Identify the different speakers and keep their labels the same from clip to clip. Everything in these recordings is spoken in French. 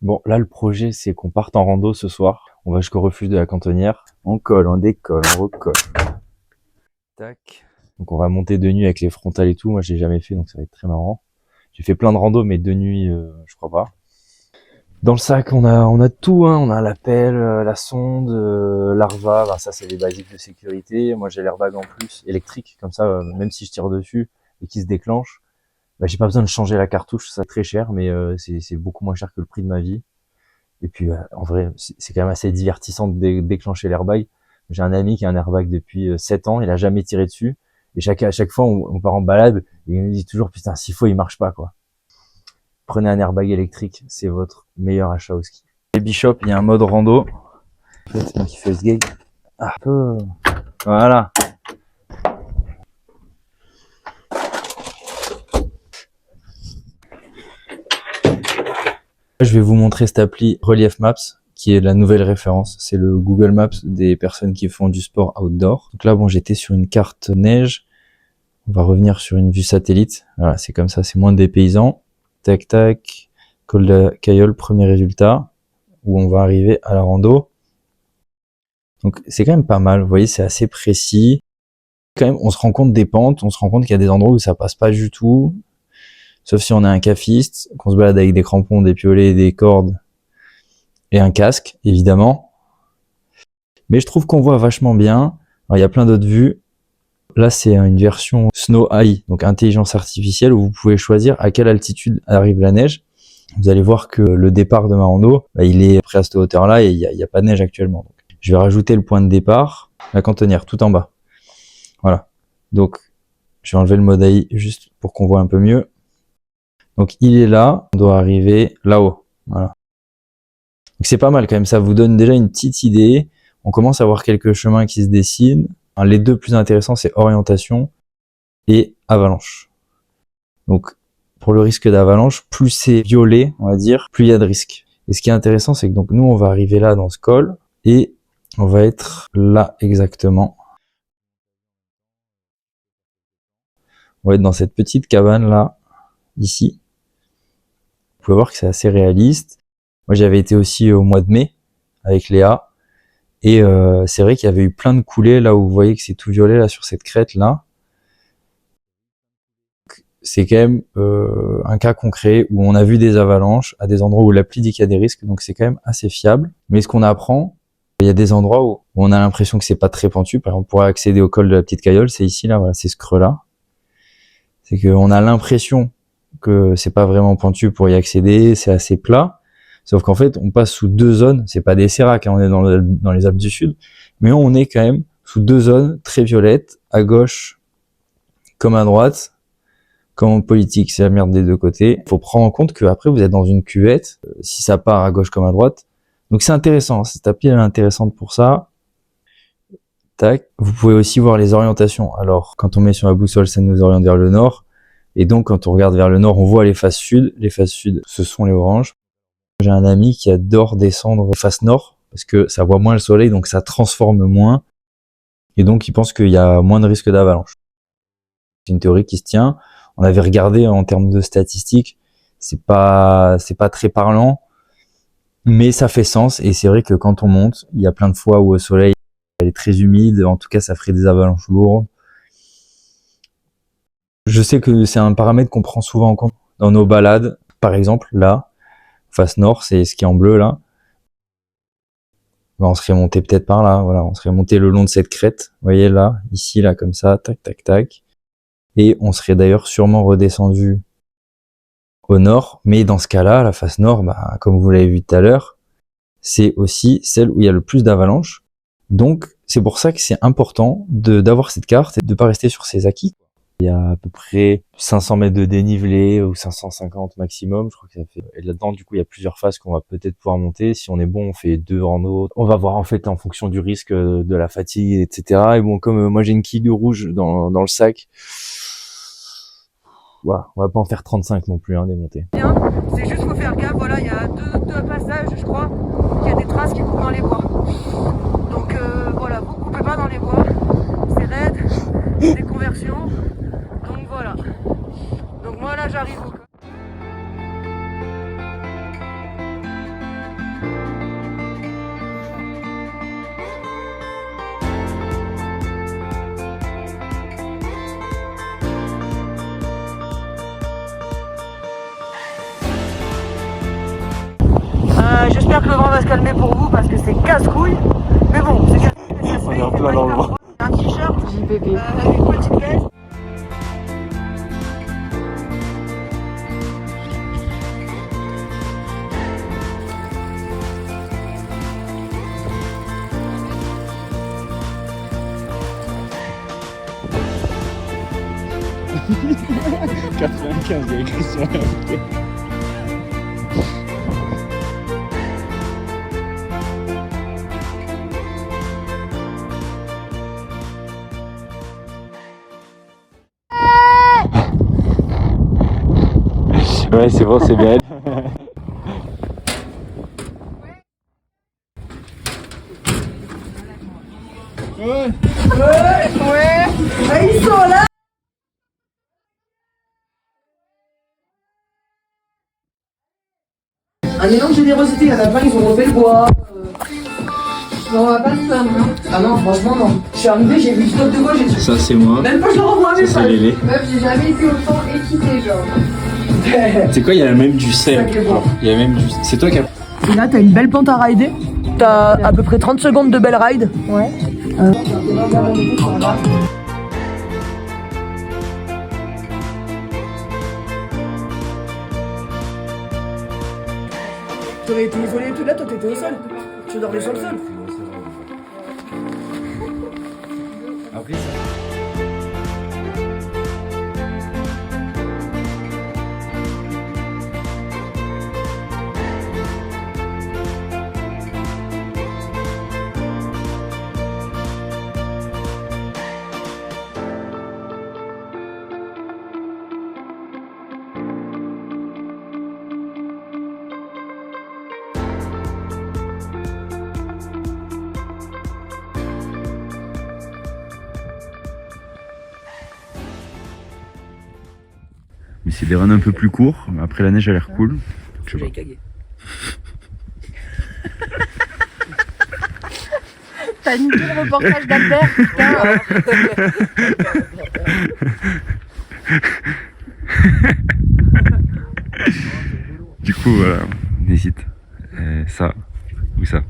Speaker 1: Bon, là, le projet, c'est qu'on parte en rando ce soir. On va jusqu'au refuge de la Cantonnière. On colle, on décolle, on recolle. Tac. Donc, on va monter de nuit avec les frontales et tout. Moi, j'ai jamais fait, donc ça va être très marrant. J'ai fait plein de rando, mais de nuit, je crois pas. Dans le sac, on a tout, hein. On a la pelle, la sonde, l'arva. Ben, ça, c'est les basiques de sécurité. Moi, j'ai l'airbag en plus, électrique. Comme ça, même si je tire dessus et qu'il se déclenche, bah, j'ai pas besoin de changer la cartouche. Ça très cher, mais c'est beaucoup moins cher que le prix de ma vie. Et puis, en vrai, c'est quand même assez divertissant de déclencher l'airbag. J'ai un ami qui a un airbag depuis 7 ans. Il a jamais tiré dessus. Et à chaque fois, on part en balade. Et il me dit toujours, putain, s'il faut, il marche pas, quoi. Prenez un airbag électrique, c'est votre meilleur achat au ski. Les Bishop, il y a un mode rando. En fait, c'est moi qui fais ce gag. Ah, peu. Voilà. Je vais vous montrer cette appli Relief Maps, qui est la nouvelle référence. C'est le Google Maps des personnes qui font du sport outdoor. Donc là, bon, j'étais sur une carte neige. On va revenir sur une vue satellite. Voilà, c'est comme ça, c'est moins dépaysant. Tac, tac. Col de Cayolle, premier résultat, où on va arriver à la rando. Donc c'est quand même pas mal, vous voyez, c'est assez précis. Quand même, on se rend compte des pentes, on se rend compte qu'il y a des endroits où ça passe pas du tout. Sauf si on est un cafiste, qu'on se balade avec des crampons, des piolets, des cordes et un casque, évidemment. Mais je trouve qu'on voit vachement bien. Alors, il y a plein d'autres vues. Là, c'est une version Snow AI, donc intelligence artificielle, où vous pouvez choisir à quelle altitude arrive la neige. Vous allez voir que le départ de ma rando, il est près à cette hauteur-là et il y a pas de neige actuellement. Donc, je vais rajouter le point de départ, la Cantonnière, tout en bas. Voilà. Donc, je vais enlever le mode AI juste pour qu'on voit un peu mieux. Donc, il est là, on doit arriver là-haut. Voilà. Donc, c'est pas mal quand même, ça vous donne déjà une petite idée. On commence à voir quelques chemins qui se dessinent. Les deux plus intéressants, c'est orientation et avalanche. Donc, pour le risque d'avalanche, plus c'est violet, on va dire, plus il y a de risque. Et ce qui est intéressant, c'est que donc nous, on va arriver là dans ce col et on va être là exactement. On va être dans cette petite cabane là, ici. Vous pouvez voir que c'est assez réaliste. Moi, j'avais été aussi au mois de mai avec Léa. Et c'est vrai qu'il y avait eu plein de coulées là où vous voyez que c'est tout violet là sur cette crête là. C'est quand même un cas concret où on a vu des avalanches à des endroits où l'appli dit qu'il y a des risques, donc c'est quand même assez fiable. Mais ce qu'on apprend, il y a des endroits où on a l'impression que c'est pas très pentu. Par exemple, pour accéder au col de la Petite Cayolle, c'est ici là, voilà, c'est ce creux là. C'est qu'on a l'impression que c'est pas vraiment pentu pour y accéder, c'est assez plat. Sauf qu'en fait, on passe sous deux zones, c'est pas des séracs, hein, on est dans les Alpes du Sud, mais on est quand même sous deux zones très violettes, à gauche comme à droite. Comme en politique, c'est la merde des deux côtés. Il faut prendre en compte qu'après, vous êtes dans une cuvette, si ça part à gauche comme à droite. Donc c'est intéressant, cette appli elle est intéressante pour ça. Tac. Vous pouvez aussi voir les orientations. Alors, quand on met sur la boussole, ça nous oriente vers le nord. Et donc, quand on regarde vers le nord, on voit les faces sud. Les faces sud, ce sont les oranges. J'ai un ami qui adore descendre face nord, parce que ça voit moins le soleil, donc ça transforme moins. Et donc, il pense qu'il y a moins de risque d'avalanche. C'est une théorie qui se tient. On avait regardé en termes de statistiques, c'est pas très parlant, mais ça fait sens. Et c'est vrai que quand on monte, il y a plein de fois où au soleil, elle est très humide. En tout cas, ça ferait des avalanches lourdes. Je sais que c'est un paramètre qu'on prend souvent en compte dans nos balades. Par exemple, là, face nord, c'est ce qui est en bleu là. On serait monté peut-être par là, voilà, on serait monté le long de cette crête. Vous voyez là, ici, là, comme ça, tac, tac, tac. Et on serait d'ailleurs sûrement redescendu au nord, mais dans ce cas-là, la face nord, comme vous l'avez vu tout à l'heure, c'est aussi celle où il y a le plus d'avalanches. Donc, c'est pour ça que c'est important d'avoir cette carte et de pas rester sur ses acquis. Il y a à peu près 500 mètres de dénivelé ou 550 maximum, je crois que ça fait. Et là-dedans, du coup, il y a plusieurs phases qu'on va peut-être pouvoir monter. Si on est bon, on fait 2 randos. On va voir en fait en fonction du risque, de la fatigue, etc. Et bon, comme moi j'ai une quille de rouge dans le sac, voilà, on va pas en faire 35 non plus, hein, des montées.
Speaker 2: C'est juste faut faire gaffe, voilà, il y a deux passages, je crois, il y a des traces qui coupent dans les bois. Donc voilà, vous coupez pas dans les bois, c'est raide, des conversions, donc voilà. Donc moi là j'arrive au calmer pour vous parce que c'est casse-couille. Mais bon, c'est casse-couille.
Speaker 3: On est en plein dans le vent.
Speaker 2: Un t-shirt,
Speaker 4: JPP.
Speaker 2: une petite veste.
Speaker 3: Il y a écrit sur la bouteille. Ouais, c'est bon, c'est bien.
Speaker 2: Ouais, ils sont là. Un énorme générosité, il y en a plein, ils ont refait le bois.
Speaker 4: On va pas se plaindre. Hein.
Speaker 2: Ah non, franchement, non. Je suis arrivé, j'ai vu le stock de bois, j'ai dit.
Speaker 3: Ça, c'est moi.
Speaker 2: Même pas je leur envoie un
Speaker 3: Ça, c'est
Speaker 2: message.
Speaker 3: Lélé.
Speaker 4: Meuf, j'ai jamais été autant équipée, genre.
Speaker 3: C'est quoi, il y a même du sel.
Speaker 2: Sacré bon.
Speaker 3: Il y a même du... C'est toi qui as...
Speaker 2: Et là, t'as une belle pente à rider. T'as à peu près 30 secondes de belle ride.
Speaker 4: Ouais.
Speaker 2: T'aurais été isolé et tout, là, toi t'étais au sol. Tu dormais sur le sol.
Speaker 1: Après ça. Mais c'est des runs un peu plus courts, mais après la neige a l'air cool. Donc, je sais pas.
Speaker 4: T'as niqué le reportage d'Albert, putain.
Speaker 1: Du coup, voilà, on hésite. Ça ou ça.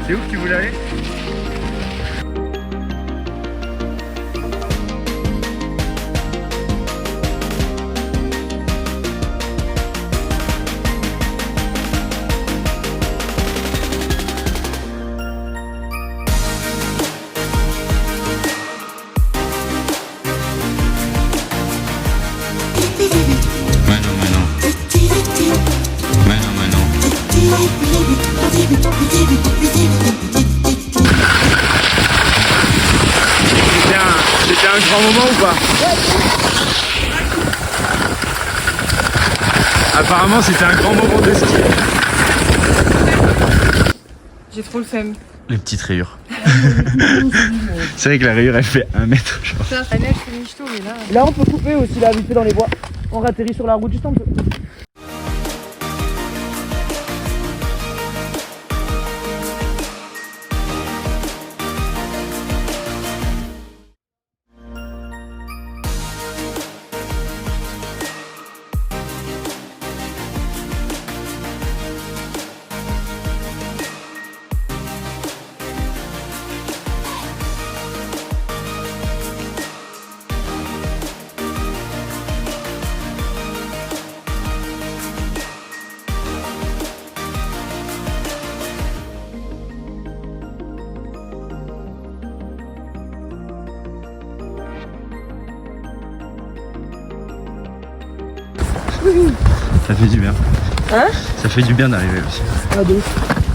Speaker 1: C'est où que tu voulais aller? C'était un grand moment ou pas? Apparemment c'était un grand moment de ski.
Speaker 4: J'ai trop le seum.
Speaker 1: Les petites rayures. C'est vrai que la rayure elle fait 1 mètre. Genre.
Speaker 4: Putain, la neige c'est michto, mais là.
Speaker 2: Là, on peut couper aussi, là, vite fait dans les bois. On ratterrit sur la route juste un peu.
Speaker 3: Ça fait du bien.
Speaker 2: Hein?
Speaker 3: Ça fait du bien d'arriver aussi.
Speaker 2: Ah, de ouf.